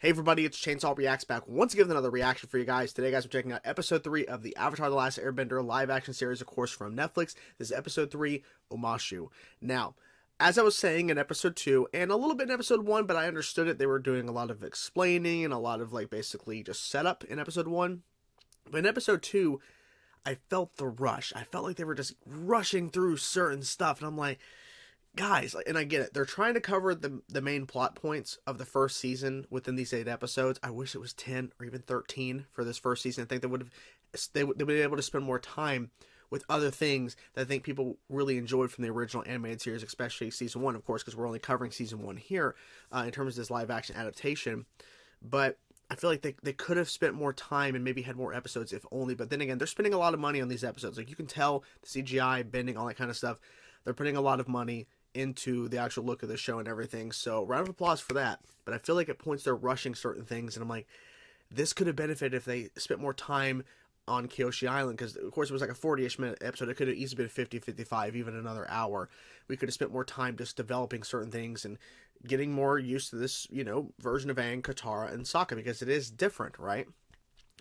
Hey everybody, it's Chainsaw Reacts back once again with another reaction for you guys. Today, guys, we're checking out episode 3 of the Avatar: The Last Airbender live action series, of course, from Netflix. This is episode 3, Omashu. Now, as I was saying in episode 2, and a little bit in episode 1, but I understood it, they were doing a lot of explaining and a lot of, basically just setup in episode 1. But in episode 2, I felt the rush. I felt like they were just rushing through certain stuff, and I'm like, guys, and I get it, they're trying to cover the main plot points of the first season within these 8 episodes. I wish it was 10 or even 13 for this first season. I think they would be able to spend more time with other things that I think people really enjoyed from the original animated series, especially season 1, of course, because we're only covering season 1 here in terms of this live action adaptation. But I feel like they could have spent more time and maybe had more episodes if only. But then again, they're spending a lot of money on these episodes. Like, you can tell the CGI, bending, all that kind of stuff. They're putting a lot of money into the actual look of the show and everything, so round of applause for that. But I feel like at points they're rushing certain things, and I'm like, this could have benefited if they spent more time on Kyoshi Island, because of course it was like a 40-ish minute episode. It could have easily been 50, 55, even another hour. We could have spent more time just developing certain things and getting more used to this, version of Aang, Katara, and Sokka, because it is different, right?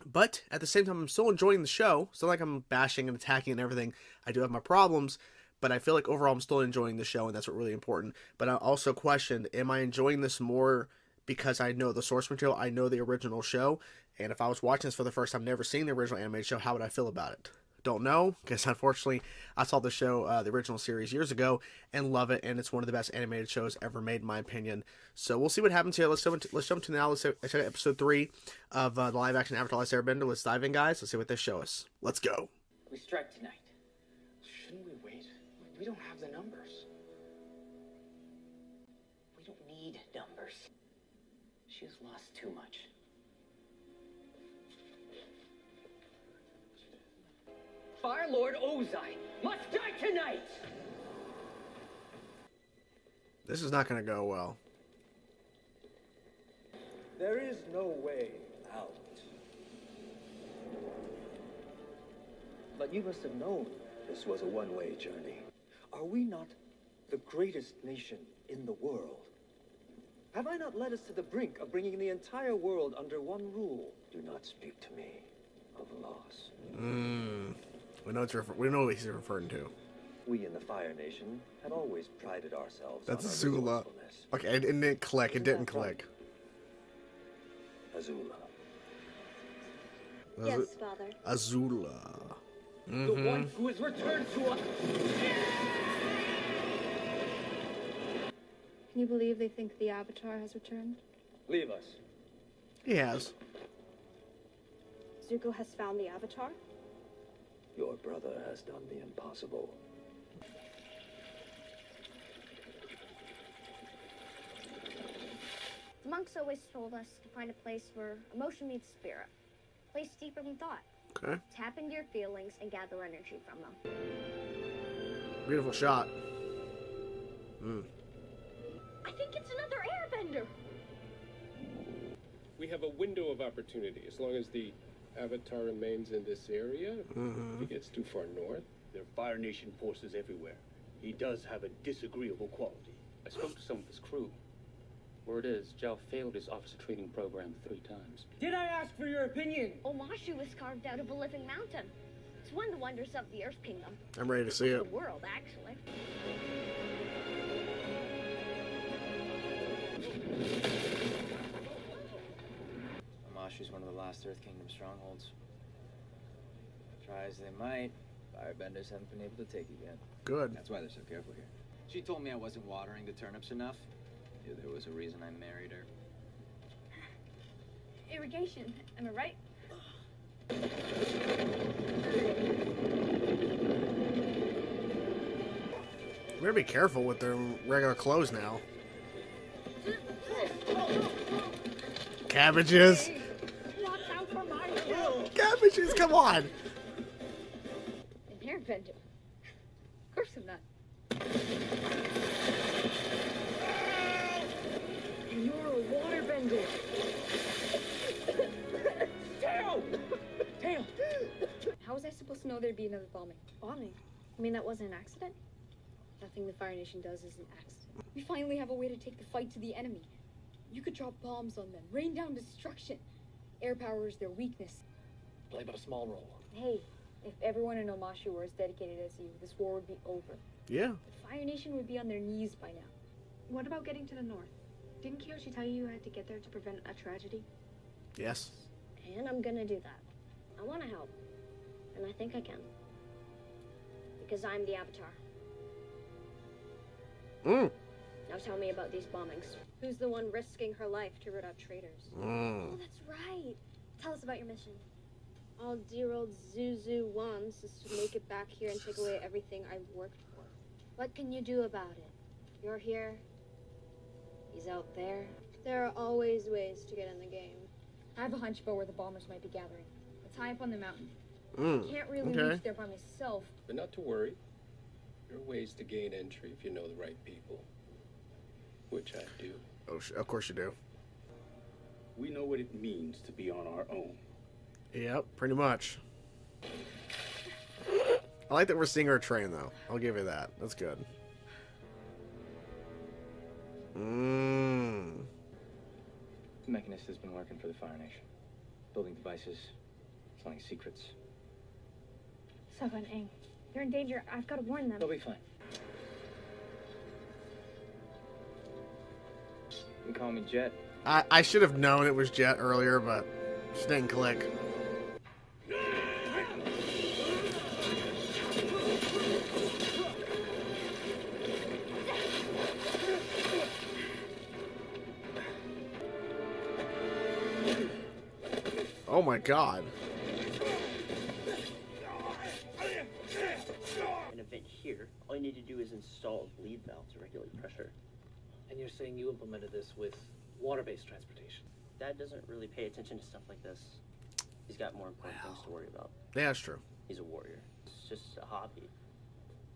But at the same time, I'm still enjoying the show. It's not like I'm bashing and attacking and everything. I do have my problems, but I feel like overall I'm still enjoying the show, and that's what really important. But I also questioned, am I enjoying this more because I know the source material, I know the original show, and if I was watching this for the first time, never seeing the original animated show, how would I feel about it? Don't know, because unfortunately I saw the show, the original series, years ago, and love it, and it's one of the best animated shows ever made, in my opinion. So we'll see what happens here. Let's jump to now. Let's check out episode 3 of the live action Avatar: Last Airbender. Let's dive in, guys. Let's see what they show us. Let's go. We strike tonight. Shouldn't we wait? We don't have the numbers. We don't need numbers. She has lost too much. Fire Lord Ozai must die tonight! This is not going to go well. There is no way out. But you must have known this was a one-way journey. Are we not the greatest nation in the world? Have I not led us to the brink of bringing the entire world under one rule? Do not speak to me of loss. We know what he's referring to. We in the Fire Nation have always prided ourselves That's on Azula. our resourcefulness. Okay, it didn't click. It didn't click. Azula. Yes, Father. Azula. The one who has returned to us! Can you believe they think the Avatar has returned? Leave us. He has. Zuko has found the Avatar? Your brother has done the impossible. The monks always told us to find a place where emotion meets spirit. A place deeper than thought. Okay. Tap into your feelings and gather energy from them. Beautiful shot. I think it's another airbender! We have a window of opportunity as long as the Avatar remains in this area. If he gets too far north. There are Fire Nation forces everywhere. He does have a disagreeable quality. I spoke to some of his crew. Word is, Zhao failed his officer training program 3 times. Did I ask for your opinion? Omashu was carved out of a living mountain. It's one of the wonders of the Earth Kingdom. I'm ready to see The it. world, actually. Omashu is one of the last Earth Kingdom strongholds. Try as they might, Airbenders haven't been able to take it yet. Good. That's why they're so careful here. She told me I wasn't watering the turnips enough. Knew there was a reason I married her. Irrigation, am I right? We better be careful with their regular clothes now. Cabbages. Watch out for my will! Cabbages, come on. An airbender? Of course I'm not. You're a waterbender! Tail! Tail! How was I supposed to know there'd be another bombing? Bombing? I mean, that wasn't an accident? Nothing the Fire Nation does is an accident. We finally have a way to take the fight to the enemy. You could drop bombs on them, rain down destruction. Air power is their weakness. Play but a small role. Hey, if everyone in Omashu were as dedicated as you, this war would be over. Yeah. The Fire Nation would be on their knees by now. What about getting to the north? Didn't Kyoshi tell you had to get there to prevent a tragedy? Yes. And I'm gonna do that. I want to help. And I think I can. Because I'm the Avatar. Mm. Now tell me about these bombings. Who's the one risking her life to root out traitors? Mm. Oh, that's right. Tell us about your mission. All dear old Zuzu wants is to make it back here and take away everything I worked for. What can you do about it? You're here. He's out there. There are always ways to get in the game. I have a hunch about where the bombers might be gathering. It's high up on the mountain. Mm. I can't really reach there by myself. But not to worry. There are ways to gain entry if you know the right people. Which I do. Oh, of course you do. We know what it means to be on our own. Yep, pretty much. I like that we're seeing her train, though. I'll give you that. That's good. Mmm. The Mechanist has been working for the Fire Nation. Building devices, selling secrets. Sokka and Aang, they're in danger. I've got to warn them. They'll be fine. You can call me Jet. I should have known it was Jet earlier, but just didn't click. Oh my god. An event here, all you need to do is install a bleed valve to regulate pressure. And you're saying you implemented this with water-based transportation? Dad doesn't really pay attention to stuff like this. He's got more important things to worry about. Yeah, that's true. He's a warrior. It's just a hobby.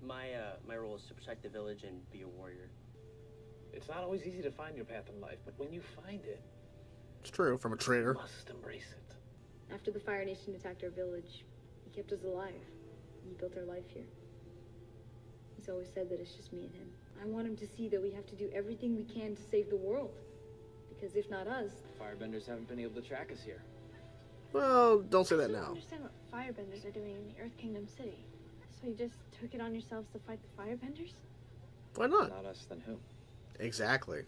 My role is to protect the village and be a warrior. It's not always easy to find your path in life, but when you find it, It's true, from a traitor. you must embrace it. After the Fire Nation attacked our village, he kept us alive. He built our life here. He's always said that it's just me and him. I want him to see that we have to do everything we can to save the world. Because if not us... Firebenders haven't been able to track us here. Well, don't say that I don't now. understand what Firebenders are doing in the Earth Kingdom City. So you just took it on yourselves to fight the Firebenders? Why not? Not us, then who? Exactly.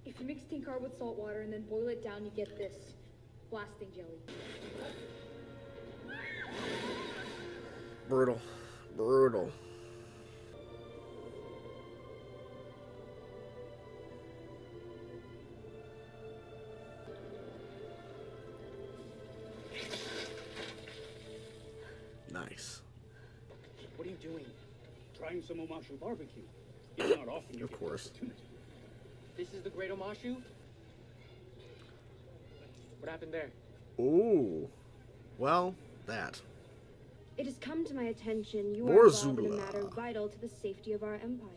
If you mix Tinkar with salt water and then boil it down, you get this. Blasting jelly. Brutal. Brutal. Nice. What are you doing? Trying some Omashu barbecue. It's not often you Of get course. the opportunity. This is the Great Omashu? What happened there? Ooh. Well, that. It has come to my attention you More are involved in a Azula. matter vital to the safety of our empire.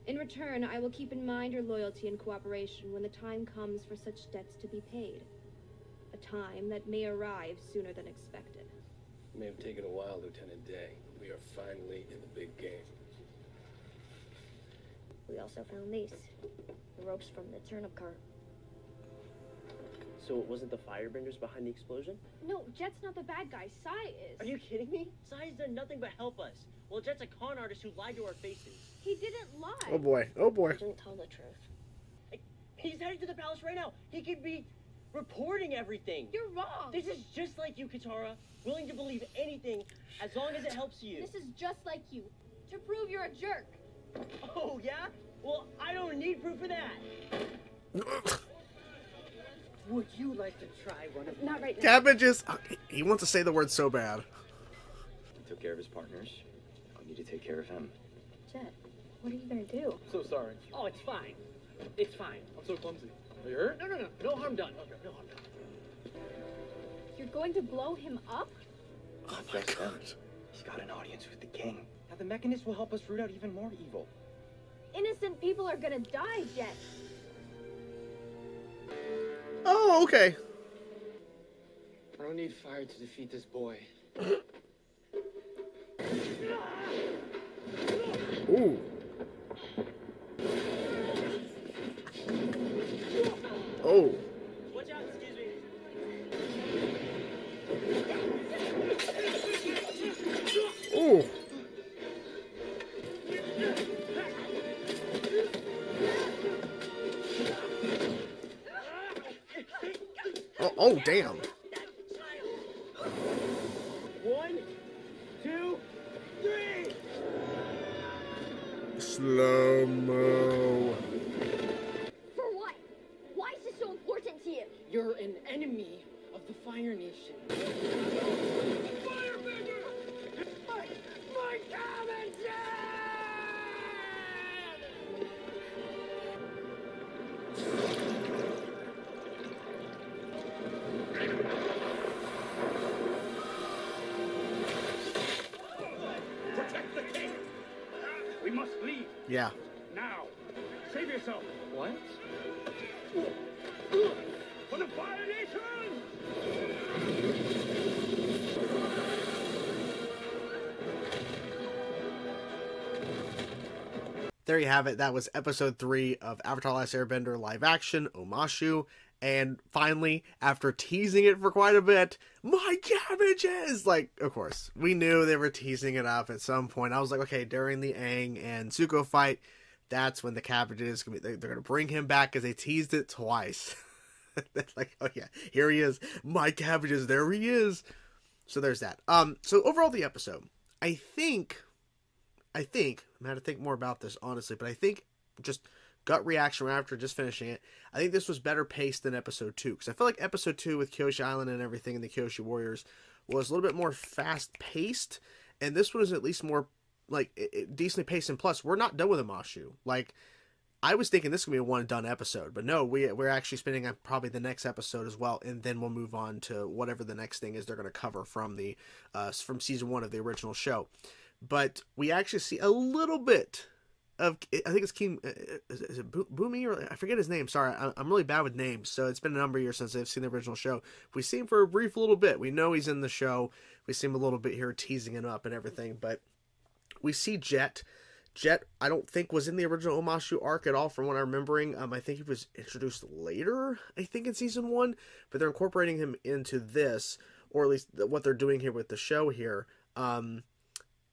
In return, I will keep in mind your loyalty and cooperation when the time comes for such debts to be paid. A time that may arrive sooner than expected. It may have taken a while, Lieutenant Day. We are finally in the big game. We also found these. The ropes from the turnip cart. So it wasn't the Firebenders behind the explosion? No, Jet's not the bad guy. Sai is. Are you kidding me? Sai's done nothing but help us. Well, Jet's a con artist who lied to our faces. He didn't lie. Oh boy. Oh boy. He didn't tell the truth. He's headed to the palace right now. He could be reporting everything. You're wrong. This is just like you, Katara. Willing to believe anything as long as it helps you. This is just like you. To prove you're a jerk. Oh, yeah? Well, I don't need proof of that. Would you like to try one of Not right now. Cabbages. He wants to say the word so bad. He took care of his partners. I need to take care of him. Jet, what are you gonna do? So sorry. Oh, it's fine. It's fine. I'm so clumsy. Are you hurt? No. No harm done. Okay, no harm done. You're going to blow him up? Oh Not my just god. him. He's got an audience with the king. Now the Mechanist will help us root out even more evil. Innocent people are gonna die, Jet. Oh, okay. I don't need fire to defeat this boy. Ooh. Oh, damn. 1, 2, 3. Slow-mo. For what? Why is this so important to you? You're an enemy of the Fire Nation. Firebender! My cabin! Protect the king! We must leave. Yeah. Now. Save yourself. What? For the Fire Nation! There you have it. That was episode 3 of Avatar Last Airbender live action, Omashu. And finally, after teasing it for quite a bit, my cabbages! Like, of course, we knew they were teasing it up at some point. I was like, okay, during the Aang and Zuko fight, that's when the cabbages, they're going to bring him back because they teased it twice. Like, oh yeah, here he is. My cabbages, there he is. So there's that. So overall the episode, I think, I'm going to have to think more about this, honestly, but I think just gut reaction right after just finishing it, I think this was better paced than episode 2, because I feel like episode 2 with Kyoshi Island and everything and the Kyoshi Warriors was a little bit more fast paced, and this one is at least more like decently paced, and plus we're not done with Omashu. Like, I was thinking this was gonna be a one and done episode, but no, we're actually spending on probably the next episode as well, and then we'll move on to whatever the next thing is they're gonna cover from the from season 1 of the original show. But we actually see a little bit of, I think it's King, is it Boomy, or I forget his name. Sorry, I'm really bad with names, so it's been a number of years since I've seen the original show. We see him for a brief little bit. We know he's in the show. We see him a little bit here teasing him up and everything, but we see Jet. Jet, I don't think was in the original Omashu arc at all from what I'm remembering. I think he was introduced later, I think in season 1, but they're incorporating him into this, or at least what they're doing here with the show here.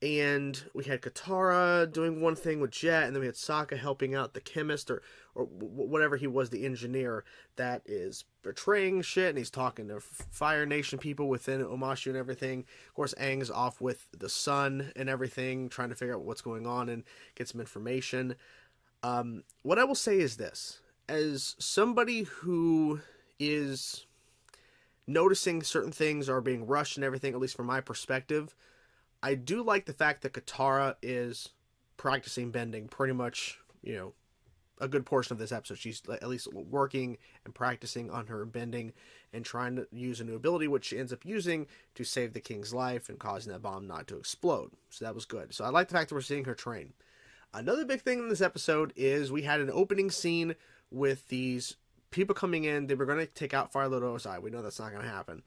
And we had Katara doing one thing with Jet, and then we had Sokka helping out the chemist, or whatever he was, the engineer that is betraying shit, and he's talking to Fire Nation people within Omashu and everything. Of course, Aang's off with the sun and everything, trying to figure out what's going on and get some information. What I will say is this. As somebody who is noticing certain things are being rushed and everything, at least from my perspective, I do like the fact that Katara is practicing bending pretty much, you know, a good portion of this episode. She's at least working and practicing on her bending and trying to use a new ability, which she ends up using to save the king's life and causing that bomb not to explode. So that was good. So I like the fact that we're seeing her train. Another big thing in this episode is we had an opening scene with these people coming in. They were going to take out Fire Lord Ozai. We know that's not going to happen.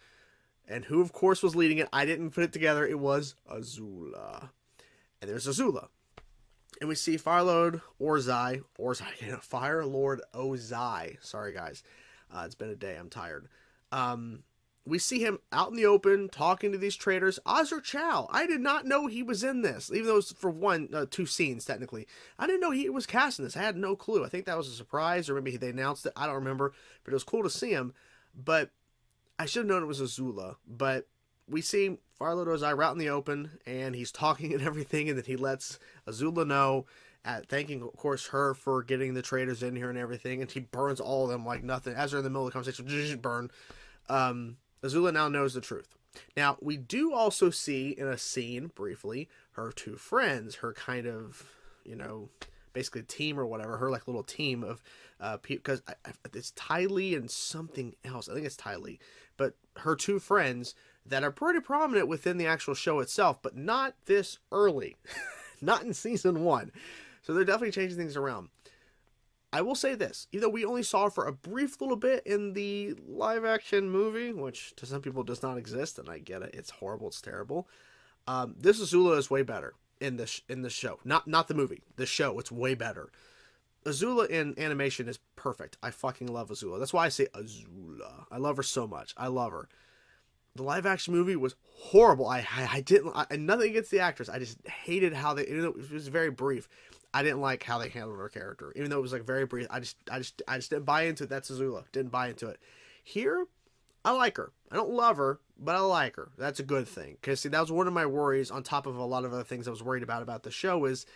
And who, of course, was leading it? I didn't put it together. It was Azula. And there's Azula. And we see Fire Lord Ozai. Fire Lord Ozai. Sorry, guys. It's been a day. I'm tired. We see him out in the open talking to these traders. Azur Chow. I did not know he was in this, even though it was for two scenes, technically. I didn't know he was casting this. I had no clue. I think that was a surprise, or maybe they announced it. I don't remember. But it was cool to see him. But I should have known it was Azula, but we see Fire Lord Ozai out in the open, and he's talking and everything, and then he lets Azula know, thanking, of course, her for getting the traders in here and everything, and he burns all of them like nothing. As they're in the middle of the conversation, burn. Azula now knows the truth. Now, we do also see in a scene, briefly, her two friends, her kind of, you know, basically team or whatever, her like little team of because it's Ty Lee and something else. I think it's Ty Lee, but her two friends that are pretty prominent within the actual show itself, but not this early, not in season 1. So they're definitely changing things around. I will say this, even though we only saw her for a brief little bit in the live action movie, which to some people does not exist, and I get it, it's horrible, it's terrible. This Azula is way better in the show, not the movie, the show. It's way better. Azula in animation is perfect. I fucking love Azula. That's why I say Azula. I love her so much. I love her. The live action movie was horrible. I nothing against the actress. I just hated how they, even though it was very brief, I didn't like how they handled her character. Even though it was like very brief, I just didn't buy into it. That's Azula. Didn't buy into it. Here, I like her. I don't love her, but I like her. That's a good thing. Because, see, that was one of my worries on top of a lot of other things I was worried about the show is,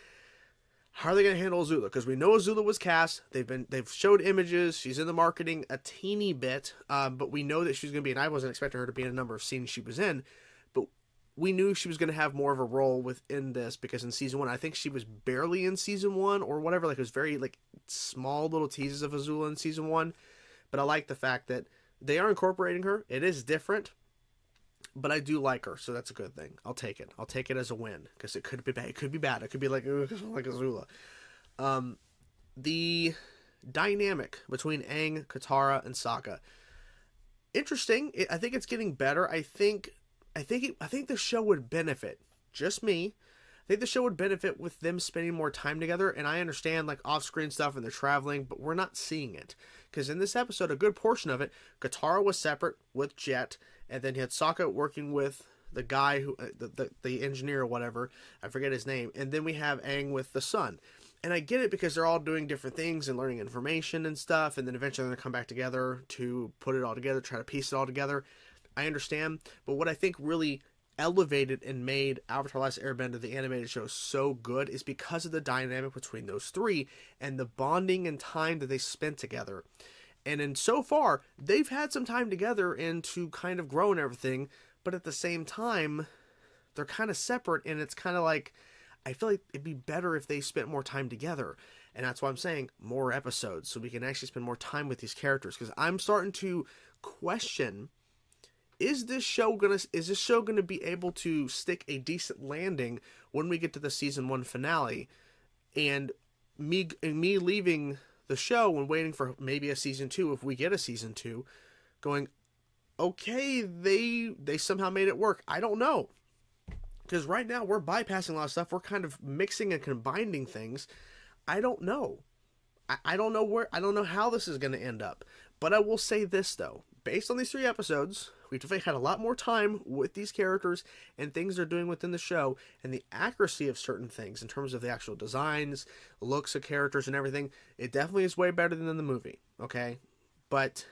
how are they going to handle Azula? Because we know Azula was cast. They've showed images. She's in the marketing a teeny bit. But we know that she's going to be, and I wasn't expecting her to be in a number of scenes she was in. But we knew she was going to have more of a role within this, because in season 1, I think she was barely in season 1 or whatever. Like, it was very, like, small little teases of Azula in season 1. But I like the fact that they are incorporating her. It is different, but I do like her, so that's a good thing. I'll take it. I'll take it as a win, because it could be bad. It could be bad. It could be like Azula. The dynamic between Aang, Katara, and Sokka, interesting. I think it's getting better. I think the show would benefit. Just me. I think the show would benefit with them spending more time together, and I understand, like, off-screen stuff and they're traveling, but we're not seeing it. Because in this episode, a good portion of it, Katara was separate with Jet, and then you had Sokka working with the guy who, the engineer or whatever, I forget his name, and then we have Aang with the son. And I get it, because they're all doing different things and learning information and stuff, and then eventually they're going to come back together to put it all together, try to piece it all together. I understand, but what I think really elevated and made Avatar Last Airbender, the animated show, so good is because of the dynamic between those three and the bonding and time that they spent together. And so far, they've had some time together and to kind of grow and everything, but at the same time, they're kind of separate, and it's kind of like, I feel like it'd be better if they spent more time together. And that's why I'm saying more episodes, so we can actually spend more time with these characters, because I'm starting to question, is this show gonna be able to stick a decent landing when we get to the season 1 finale? And me leaving the show and waiting for maybe a season 2, if we get a season 2, going, okay, they somehow made it work. I don't know, because right now we're bypassing a lot of stuff. We're kind of mixing and combining things. I don't know. I don't know how this is going to end up. But I will say this, though. Based on these 3 episodes, we definitely had a lot more time with these characters and things they're doing within the show, and the accuracy of certain things in terms of the actual designs, looks of characters, and everything. It definitely is way better than in the movie, okay? But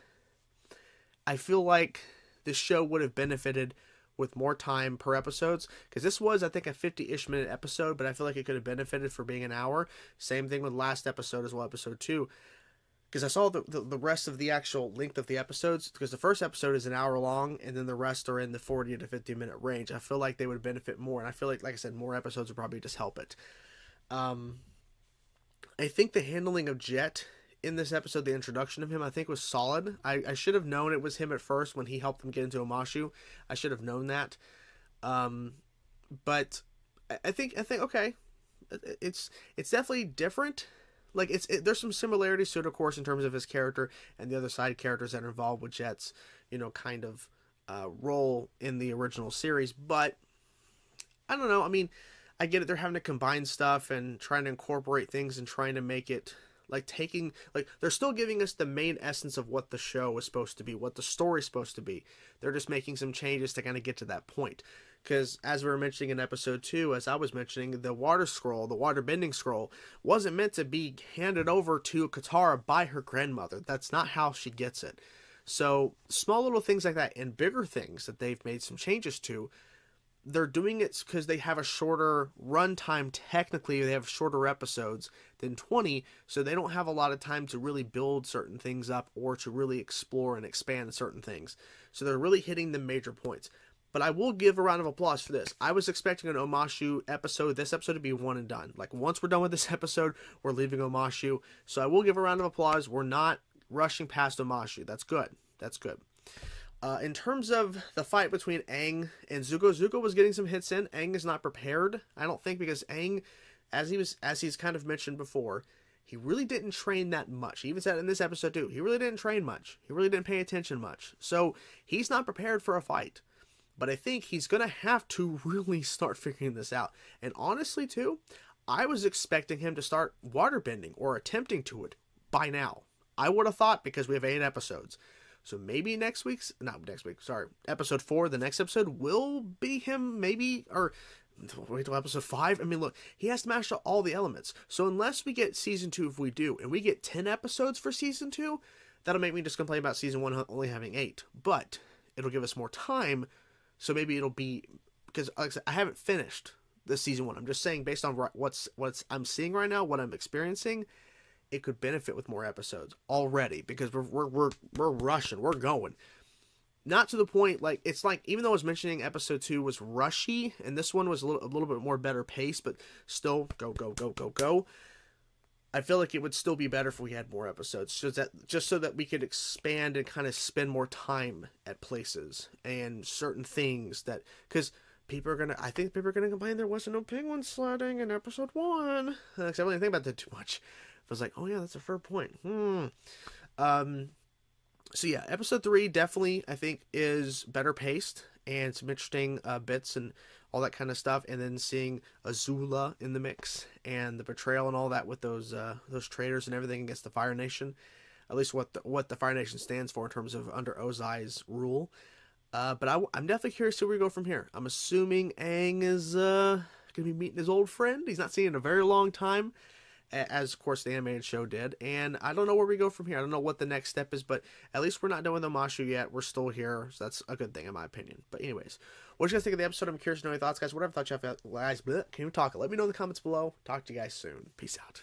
I feel like this show would have benefited with more time per episodes, because this was, I think, a 50-ish minute episode, but I feel like it could have benefited for being an hour. Same thing with last episode as well, episode 2. Because I saw the rest of the actual length of the episodes, because the first episode is an hour long, and then the rest are in the 40 to 50 minute range. I feel like they would benefit more, and I feel like I said, more episodes would probably just help it. I think the handling of Jet in this episode, the introduction of him, I think was solid. I should have known it was him at first when he helped them get into Omashu. I should have known that. But I think okay, it's definitely different. Like, there's some similarities to it, of course, in terms of his character and the other side characters that are involved with Jet's, kind of role in the original series. But I don't know. I mean, I get it. They're having to combine stuff and trying to incorporate things and trying to make it they're still giving us the main essence of what the show is supposed to be, what the story is supposed to be. They're just making some changes to kind of get to that point. Because as we were mentioning in episode 2, as I was mentioning, the water scroll, the water bending scroll, wasn't meant to be handed over to Katara by her grandmother. That's not how she gets it. So small little things like that, and bigger things that they've made some changes to, they're doing it because they have a shorter runtime. Technically, they have shorter episodes than 20, so they don't have a lot of time to really build certain things up or to really explore and expand certain things. So they're really hitting the major points. But I will give a round of applause for this. I was expecting an Omashu episode, this episode, to be one and done. Like, once we're done with this episode, we're leaving Omashu. So I will give a round of applause. We're not rushing past Omashu. That's good. That's good. In terms of the fight between Aang and Zuko, Zuko was getting some hits in. Aang is not prepared, I don't think, because Aang, as he's kind of mentioned before, he really didn't train that much. He even said in this episode too, he really didn't train much. He really didn't pay attention much. So he's not prepared for a fight. But I think he's going to have to really start figuring this out. And honestly, too, I was expecting him to start waterbending or attempting to it by now. I would have thought, because we have 8 episodes. So maybe episode 4, the next episode, will be him maybe, or wait till episode 5. I mean, look, he has to master all the elements. So unless we get season 2, if we do, and we get 10 episodes for season 2, that'll make me just complain about season 1 only having 8. But it'll give us more time. So maybe it'll be, because like I said, I haven't finished this season 1. I'm just saying, based on what's I'm seeing right now, what I'm experiencing, it could benefit with more episodes already, because we're rushing, we're going. Not to the point, like, it's like, even though I was mentioning episode 2 was rushy, and this one was a little bit more better paced, but still go. I feel like it would still be better if we had more episodes, just so that we could expand and kind of spend more time at places and certain things that, because I think people are gonna complain there wasn't no penguin sledding in episode 1. Because I really didn't think about that too much. I was like, oh yeah, that's a fair point. So yeah, episode 3 definitely, I think, is better paced, and some interesting bits and all that kind of stuff. And then seeing Azula in the mix, and the betrayal and all that with those traitors and everything against the Fire Nation, at least what the Fire Nation stands for in terms of under Ozai's rule. But I'm definitely curious to where we go from here. I'm assuming Aang is gonna be meeting his old friend. He's not seen in a very long time, as of course the animated show did, and I don't know where we go from here. I don't know what the next step is, but at least we're not done with Omashu yet. We're still here, so that's a good thing in my opinion. But anyways, what do you guys think of the episode? I'm curious to know your thoughts, guys. Whatever thoughts you have, guys, can you talk? Let me know in the comments below. Talk to you guys soon. Peace out.